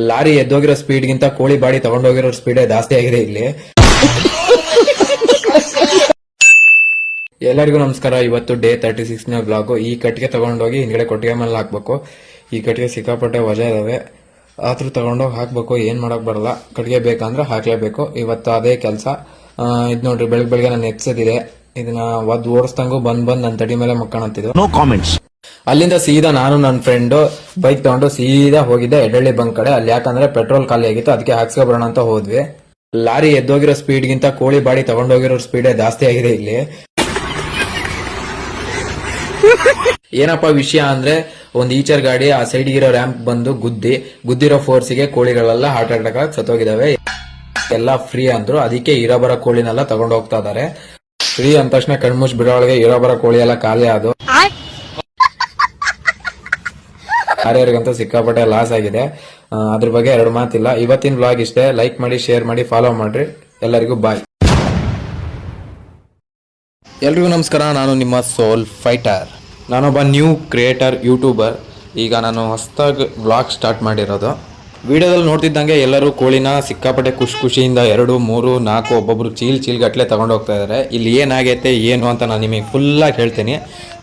Lorry ಎದ್ದೋಗಿರೋ ಸ್ಪೀಡ್ಗಿಂತ ಕೋಳಿ body ತಗೊಂಡೋಗಿರೋ ಸ್ಪೀಡೇ ಜಾಸ್ತಿ ಆಗಿದೆ ಇಲ್ಲಿ. ಎಲ್ಲರಿಗೂ ನಮಸ್ಕಾರ. ಇವತ್ತು ಡೇ 36ನೇ ಬ್ಲಾಗ್. ಈ ಕಟ್ಟಿಗೆ ತಗೊಂಡೋಗಿ ಹಿಂದ್ಗಡೆ ಕೊಟ್ಟಿಗೆ ಮೇಲೆ ಹಾಕ್ಬೇಕು. ಈ ಕಟ್ಟಿಗೆ ಸಿಕ್ಕಾಪಟ್ಟೆ ವಜಾ ಇದಾವೆ, ಆದ್ರೂ ತಗೊಂಡೋಗಿ ಹಾಕ್ಬೇಕು. ಏನ್ ಮಾಡಕ್ ಬರಲ್ಲ, ಕಟ್ಟಿಗೆ ಬೇಕಂದ್ರೆ ಹಾಕ್ಲೇಬೇಕು. ಇವತ್ತು ಅದೇ ಕೆಲಸ. ಇದ್ ನೋಡ್ರಿ, ಬೆಳಗ್ಗೆ ನಾನು ಎತ್ಸದಿದೆ. ಇದನ್ನ ಒದ್ ಓಡಿಸ್ದಂಗು ಬಂದ್ ನನ್ನ ತಡಿ ಮೇಲೆ ಮಕ್ಕಣಂತಿದ್ದು. No comments. ಅಲ್ಲಿಂದ ಸೀದಾ ನಾನು ನನ್ನ ಫ್ರೆಂಡ್ ಬೈಕ್ ತಗೊಂಡು ಸೀದಾ ಹೋಗಿದ್ದೆ ಎಡಳ್ಳಿ ಬಂಕ್ ಕಡೆ. ಅಲ್ಲಿ ಯಾಕಂದ್ರೆ ಪೆಟ್ರೋಲ್ ಖಾಲಿ ಆಗಿತ್ತು, ಅದಕ್ಕೆ ಹಾಕ್ಸ್ಕೊಬರೋಣ ಅಂತ ಹೋದ್ವಿ. ಲಾರಿ ಎದ್ದೋಗಿರೋ ಸ್ಪೀಡ್ಗಿಂತ ಕೋಳಿ ಬಾಡಿ ತಗೊಂಡೋಗಿರೋ ಸ್ಪೀಡೇ ಜಾಸ್ತಿ ಆಗಿದೆ ಇಲ್ಲಿ. ಏನಪ್ಪ ವಿಷಯ ಅಂದ್ರೆ, ಒಂದ್ ಈಚರ್ ಗಾಡಿ ಆ ಸೈಡ್ ಇರೋ ರ್ಯಾಂಪ್ ಬಂದು ಗುದ್ದಿರೋ ಫೋರ್ಸಿಗೆ ಕೋಳಿಗಳೆಲ್ಲ ಹಾರ್ಟ್ ಅಟ್ಯಾಕ್ ಆಗಿ ಸತ್ತೋಗಿದಾವೆ. ಎಲ್ಲ ಫ್ರೀ ಅಂದ್ರು, ಅದಕ್ಕೆ ಇರೋಬರ ಕೋಳಿನೆಲ್ಲ ತಗೊಂಡು ಹೋಗ್ತಾ ಇದಾರೆ. ಫ್ರೀ ಅಂದ ತಕ್ಷಣ ಕಣ್ಮುಚ್ ಬಿಡೋಳಗೆ ಇರೋಬರ ಕೋಳಿ ಎಲ್ಲ ಖಾಲಿ ಆದವು. ಯಾರ್ಯಾರಿಗಂತೂ ಸಿಕ್ಕಾಪಟ್ಟೆ ಲಾಸ್ ಆಗಿದೆ. ಅದ್ರ ಬಗ್ಗೆ ಎರಡು ಮಾತಿಲ್ಲ. ಇವತ್ತಿನ ವ್ಲಾಗ್ ಇಷ್ಟೇ. ಲೈಕ್ ಮಾಡಿ, ಶೇರ್ ಮಾಡಿ, ಫಾಲೋ ಮಾಡ್ರಿ. ಎಲ್ಲರಿಗೂ ಬಾಯ್. ಎಲ್ರಿಗೂ ನಮಸ್ಕಾರ. ನಾನು ನಿಮ್ಮ ಸೋಲ್ ಫೈಟರ್. ನಾನೊಬ್ಬ ನ್ಯೂ ಕ್ರಿಯೇಟರ್, ಯೂಟ್ಯೂಬರ್. ಈಗ ನಾನು ಹೊಸದಾಗಿ ವ್ಲಾಗ್ ಸ್ಟಾರ್ಟ್ ಮಾಡಿರೋದು. ವಿಡಿಯೋದಲ್ಲಿ ನೋಡ್ತಿದ್ದಂಗೆ ಎಲ್ಲರೂ ಕೋಳಿನ ಸಿಕ್ಕಾಪಟ್ಟೆ ಖುಷಿಯಿಂದ 2, 3, 4 ಒಬ್ಬೊಬ್ರು ಚೀಲ್ ಗಟ್ಟಲೆ ತಗೊಂಡು ಹೋಗ್ತಾ ಇದ್ದಾರೆ. ಇಲ್ಲಿ ಏನಾಗೈತೆ ಏನು ಅಂತ ನಾನು ನಿಮಗೆ ಫುಲ್ಲಾಗಿ ಹೇಳ್ತೀನಿ.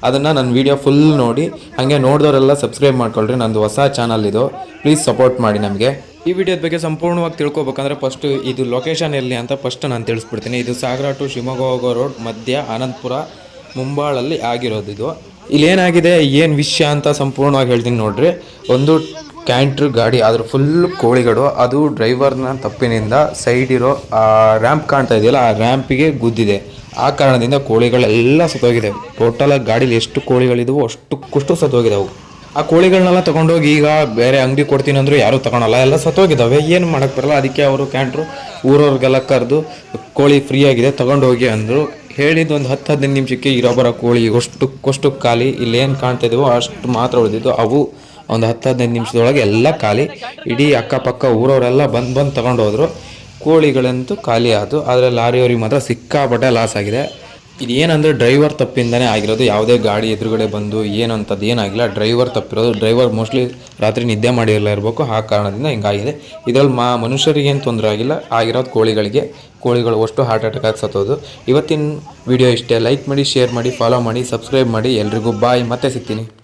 ಅದನ್ನು ನನ್ನ ವಿಡಿಯೋ ಫುಲ್ ನೋಡಿ. ಹಾಗೆ ನೋಡಿದವರೆಲ್ಲ ಸಬ್ಸ್ಕ್ರೈಬ್ ಮಾಡ್ಕೊಳ್ರಿ. ನಂದು ಹೊಸ ಚಾನಲ್ ಇದು, ಪ್ಲೀಸ್ ಸಪೋರ್ಟ್ ಮಾಡಿ ನಮಗೆ. ಈ ವಿಡಿಯೋದ ಬಗ್ಗೆ ಸಂಪೂರ್ಣವಾಗಿ ತಿಳ್ಕೊಬೇಕಂದ್ರೆ ಫಸ್ಟ್ ಇದು ಲೊಕೇಶನ್ ಎಲ್ಲಿ ಅಂತ ಫಸ್ಟ್ ನಾನು ತಿಳಿಸ್ಬಿಡ್ತೀನಿ. ಇದು ಸಾಗರ ಟು ಶಿವಮೊಗ್ಗ ಹೋಗೋ ರೋಡ್ ಮಧ್ಯ ಅನಂತಪುರ ಮುಂಬಾಳಲ್ಲಿ ಆಗಿರೋದು ಇದು. ಇಲ್ಲಿ ಏನಾಗಿದೆ, ಏನು ವಿಷಯ ಅಂತ ಸಂಪೂರ್ಣವಾಗಿ ಹೇಳ್ತೀನಿ ನೋಡ್ರಿ. ಒಂದು ಕ್ಯಾಂಟ್ರ್ ಗಾಡಿ, ಅದ್ರ ಫುಲ್ ಕೋಳಿಗಳು. ಅದು ಡ್ರೈವರ್ನ ತಪ್ಪಿನಿಂದ ಸೈಡ್ ಇರೋ ಆ ರ್ಯಾಂಪ್ ಕಾಣ್ತಾ ಇದೆಯಲ್ಲ, ಆ ರ್ಯಾಂಪಿಗೆ ಗುದ್ದಿದೆ. ಆ ಕಾರಣದಿಂದ ಕೋಳಿಗಳೆಲ್ಲ ಸತ್ತೋಗಿದೆ. ಟೋಟಲಾಗಿ ಗಾಡೀಲಿ ಎಷ್ಟು ಕೋಳಿಗಳಿದವು ಅಷ್ಟು ಸತ್ತೋಗಿದಾವು. ಆ ಕೋಳಿಗಳನ್ನೆಲ್ಲ ತಗೊಂಡೋಗಿ ಈಗ ಬೇರೆ ಅಂಗಡಿ ಕೊಡ್ತೀನಿ ಅಂದ್ರು ಯಾರು ತಗೊಳಲ್ಲ, ಎಲ್ಲ ಸತ್ತೋಗಿದ್ದಾವೆ. ಏನು ಮಾಡಕ್ ಬರಲ್ಲ. ಅದಕ್ಕೆ ಅವರು ಕ್ಯಾಂಟ್ರು ಊರವ್ರಿಗೆಲ್ಲ ಕರೆದು ಕೋಳಿ ಫ್ರೀ ಆಗಿದೆ ತಗೊಂಡೋಗಿ ಅಂದರು. ಹೇಳಿದ್ದು ಒಂದು 10-15 ನಿಮಿಷಕ್ಕೆ ಇರೋಬರೋ ಕೋಳಿ ಅಷ್ಟು ಖಾಲಿ. ಇಲ್ಲೇನು ಕಾಣ್ತಾ ಇದೀವೋ ಅಷ್ಟು ಮಾತ್ರ ಉಳಿದಿದ್ದು. ಅವು ಒಂದು 10-15 ನಿಮಿಷದೊಳಗೆ ಎಲ್ಲ ಖಾಲಿ. ಇಡೀ ಅಕ್ಕಪಕ್ಕ ಊರವರೆಲ್ಲ ಬಂದು ತಗೊಂಡು ಹೋದ್ರು. ಕೋಳಿಗಳಂತೂ ಖಾಲಿ ಆದವು. ಆದರೆ ಲಾರಿಯವ್ರಿಗೆ ಮಾತ್ರ ಸಿಕ್ಕಾಪಟ್ಟೆ ಲಾಸ್ ಆಗಿದೆ. ಇದೇನಂದರೆ ಡ್ರೈವರ್ ತಪ್ಪಿಂದನೇ ಆಗಿರೋದು. ಯಾವುದೇ ಗಾಡಿ ಎದುರುಗಡೆ ಬಂದು ಏನಂತದ್ದು ಏನಾಗಿಲ್ಲ, ಡ್ರೈವರ್ ತಪ್ಪಿರೋದು. ಡ್ರೈವರ್ ಮೋಸ್ಟ್ಲಿ ರಾತ್ರಿ ನಿದ್ದೆ ಮಾಡಿರಲ್ಲ ಇರಬೇಕು, ಆ ಕಾರಣದಿಂದ ಹಿಂಗಾಗಿದೆ. ಇದರಲ್ಲಿ ಮನುಷ್ಯರಿಗೇನು ತೊಂದರೆ ಆಗಿರೋದು ಕೋಳಿಗಳು ಅಷ್ಟು ಹಾರ್ಟ್ ಅಟ್ಯಾಕ್ ಆಗಿ ಸತ್ತೋದು. ಇವತ್ತಿನ ವಿಡಿಯೋ ಇಷ್ಟೇ. ಲೈಕ್ ಮಾಡಿ, ಶೇರ್ ಮಾಡಿ, ಫಾಲೋ ಮಾಡಿ, ಸಬ್ಸ್ಕ್ರೈಬ್ ಮಾಡಿ. ಎಲ್ರಿಗೂ ಬಾಯ್. ಮತ್ತೆ ಸಿಗ್ತೀನಿ.